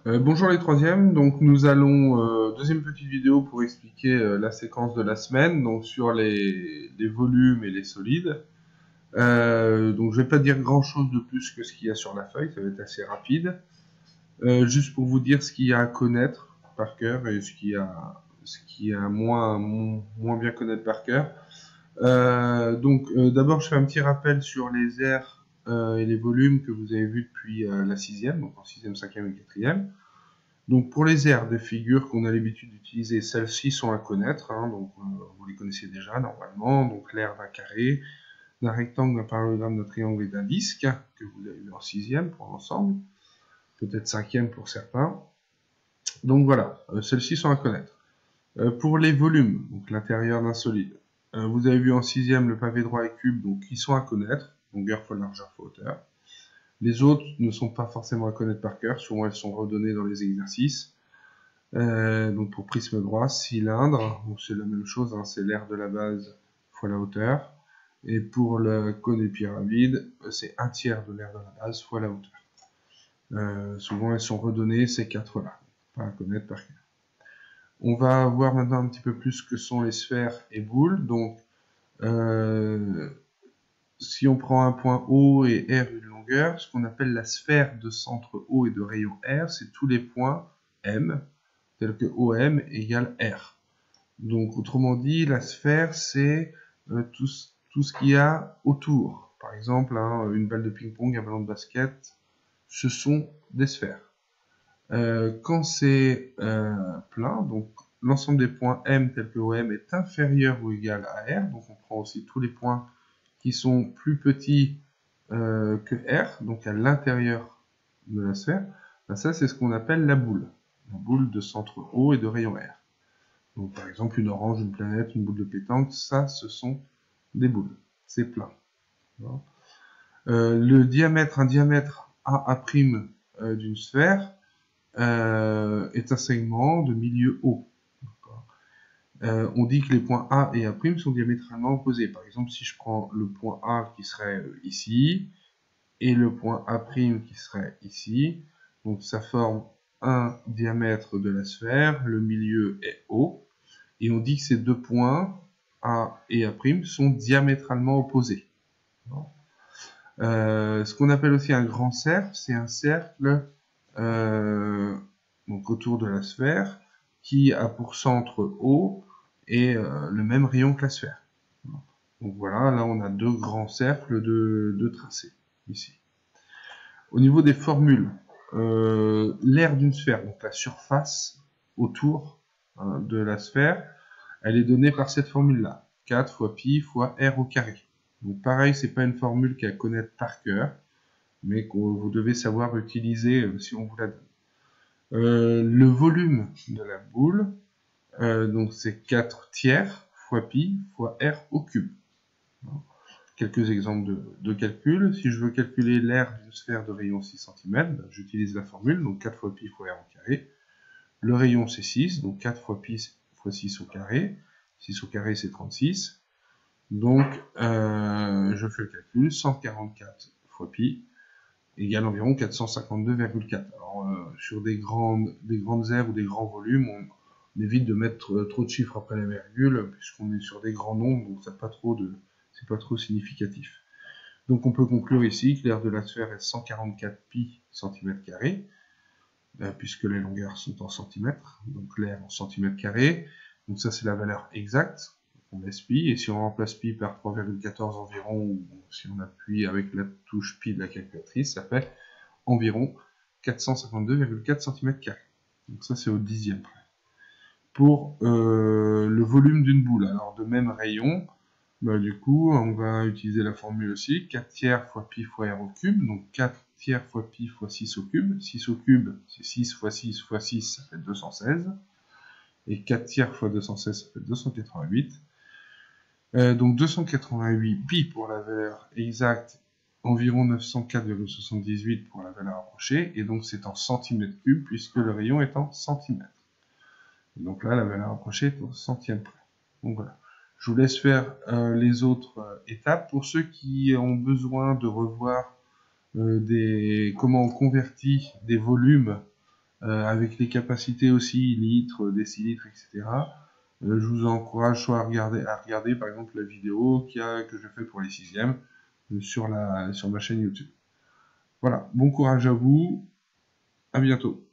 Bonjour les troisièmes, donc nous allons, deuxième petite vidéo pour expliquer la séquence de la semaine, donc sur les volumes et les solides. Donc je vais pas dire grand chose de plus que ce qu'il y a sur la feuille, ça va être assez rapide. Juste pour vous dire ce qu'il y a à connaître par cœur et ce qu'il y a moins bien connaître par cœur. D'abord je fais un petit rappel sur les aires et les volumes que vous avez vus depuis la sixième, donc en sixième, cinquième et quatrième. Donc pour les aires de figures qu'on a l'habitude d'utiliser, celles-ci sont à connaître, hein, donc vous les connaissez déjà normalement. Donc l'aire d'un carré, d'un rectangle, d'un parallélogramme, d'un triangle et d'un disque, que vous avez vu en sixième pour l'ensemble, peut-être cinquième pour certains. Donc voilà, celles-ci sont à connaître. Pour les volumes, donc l'intérieur d'un solide, vous avez vu en sixième le pavé droit et cube, donc ils sont à connaître, longueur fois largeur fois hauteur. Les autres ne sont pas forcément à connaître par cœur, souvent elles sont redonnées dans les exercices. Donc pour prisme droit, cylindre, c'est la même chose, hein, c'est l'aire de la base fois la hauteur. Et pour le cône et pyramide, c'est un tiers de l'aire de la base fois la hauteur. Souvent elles sont redonnées ces quatre-là, pas à connaître par cœur. On va voir maintenant un petit peu plus ce que sont les sphères et boules. Donc si on prend un point O et R une longueur, ce qu'on appelle la sphère de centre O et de rayon R, c'est tous les points M, tels que OM égale R. Donc, autrement dit, la sphère, c'est tout ce qu'il y a autour. Par exemple, hein, une balle de ping-pong, un ballon de basket, ce sont des sphères. Quand c'est plein, donc l'ensemble des points M tels que OM est inférieur ou égal à R, donc on prend aussi tous les points qui sont plus petits que R, donc à l'intérieur de la sphère, ben ça c'est ce qu'on appelle la boule de centre O et de rayon R. Donc par exemple une orange, une planète, une boule de pétanque, ça ce sont des boules, c'est plein. Le diamètre, un diamètre AA' d'une sphère est un segment de milieu haut. On dit que les points A et A' sont diamétralement opposés. Par exemple, si je prends le point A qui serait ici, et le point A' qui serait ici, donc ça forme un diamètre de la sphère, le milieu est haut, et on dit que ces deux points, A et A', sont diamétralement opposés. Ce qu'on appelle aussi un grand cercle, c'est un cercle donc autour de la sphère qui a pour centre O et le même rayon que la sphère. Donc voilà, là on a deux grands cercles de tracés ici. Au niveau des formules, l'aire d'une sphère, donc la surface autour de la sphère, elle est donnée par cette formule-là, 4 fois pi fois r au carré. Donc pareil, c'est pas une formule qu'à connaître par cœur, mais que vous devez savoir utiliser si on vous la donne. Le volume de la boule, donc c'est 4 tiers fois pi fois r au cube. Quelques exemples de calcul. Si je veux calculer l'aire d'une sphère de rayon 6 cm, ben, j'utilise la formule, donc 4 fois pi fois r au carré. Le rayon c'est 6, donc 4 fois pi fois 6 au carré. 6 au carré c'est 36. Donc je fais le calcul, 144 fois pi égale environ 452,4. Alors sur des grandes aires ou des grands volumes, on évite de mettre trop de chiffres après la virgule, puisqu'on est sur des grands nombres, donc c'est pas trop significatif. Donc on peut conclure ici que l'aire de la sphère est 144 pi cm², puisque les longueurs sont en centimètres, donc l'aire en centimètres carrés. Donc ça c'est la valeur exacte, on laisse pi, et si on remplace pi par 3,14 environ, ou si on appuie avec la touche pi de la calculatrice, ça fait environ 452,4 cm². Donc ça c'est au dixième près. Pour le volume d'une boule, alors de même rayon, bah, du coup on va utiliser la formule aussi, 4 tiers fois pi fois r au cube, donc 4 tiers fois pi fois 6 au cube. 6 au cube, c'est 6 fois 6 fois 6, ça fait 216. Et 4 tiers fois 216, ça fait 288. Donc 288 pi pour la valeur exacte, environ 904,78 pour la valeur approchée, et donc c'est en centimètres cubes, puisque le rayon est en centimètres. Et donc là, la valeur approchée est au centième près. Donc voilà. Je vous laisse faire les autres étapes. Pour ceux qui ont besoin de revoir comment on convertit des volumes avec les capacités aussi, litres, décilitres, etc. Je vous encourage soit à regarder par exemple la vidéo que je fais pour les 6e sur ma chaîne YouTube. Voilà, bon courage à vous, à bientôt.